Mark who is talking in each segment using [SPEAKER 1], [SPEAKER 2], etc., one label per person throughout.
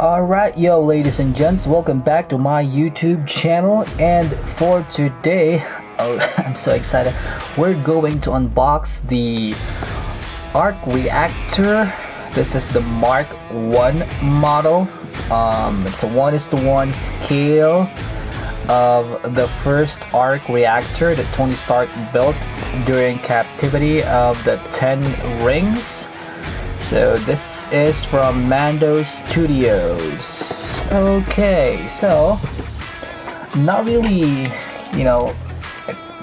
[SPEAKER 1] Alright, yo, ladies and gents, welcome back to my YouTube channel. And for today, I'm so excited. We're going to unbox the Arc Reactor. This is the Mark 1 model. It's a 1:1 scale of the first Arc Reactor that Tony Stark built during captivity of the 10 Rings. So this is from Mando Studios. Okay, so not really,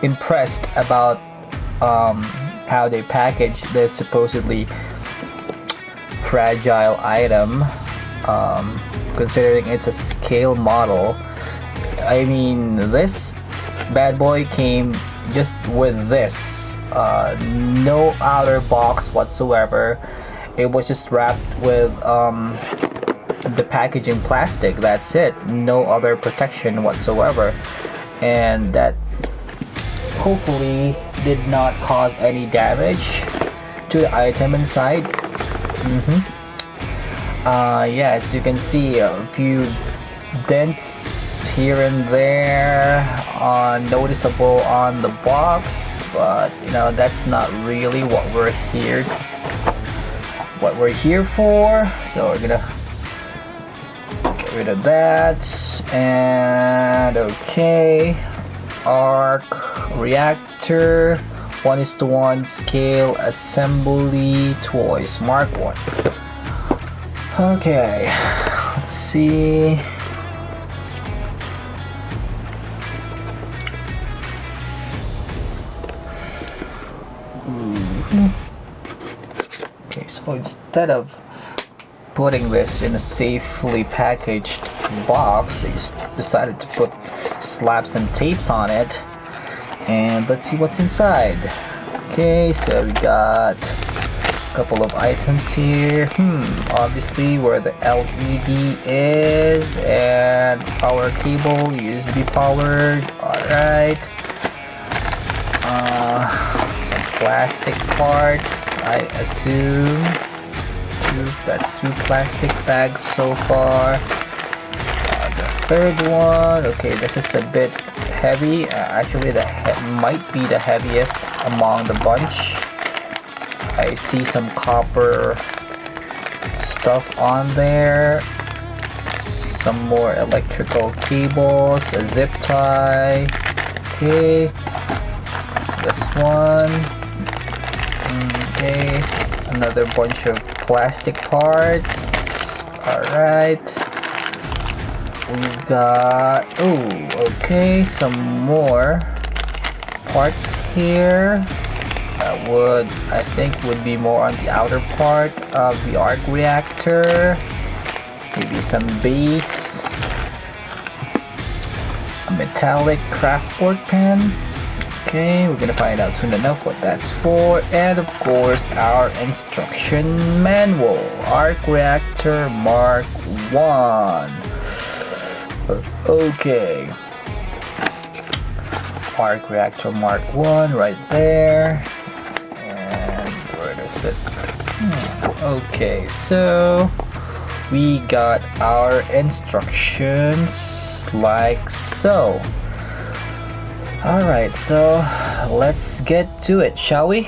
[SPEAKER 1] impressed about how they package this supposedly fragile item, considering it's a scale model. I mean, this bad boy came just with this, no outer box whatsoever. It was just wrapped with the packaging plastic. That's it. No other protection whatsoever, and that hopefully did not cause any damage to the item inside. Yeah, as you can see, a few dents here and there noticeable on the box, but that's not really what we're here for. So we're gonna get rid of that. And okay, Arc Reactor 1:1 scale assembly toys Mark 1. Okay, let's see. Okay, so instead of putting this in a safely packaged box, they just decided to put slaps and tapes on it. And let's see what's inside. Okay, so we got a couple of items here. Obviously where the LED is, and power cable, USB powered. Alright. Some plastic parts, I assume. That's two plastic bags so far. The third one, okay, this is a bit heavy. Actually, might be the heaviest among the bunch. I see some copper stuff on there. Some more electrical cables, a zip tie. Okay, this one. Okay, another bunch of plastic parts. Alright, we've got some more parts here that I think would be more on the outer part of the Arc Reactor. Maybe some base, a metallic craftboard pen. Okay, we're gonna find out soon enough what that's for. And of course, our instruction manual, Arc Reactor Mark 1. Okay, Arc Reactor Mark 1 right there. And where is it? Okay, so we got our instructions like so. Alright, so let's get to it, shall we?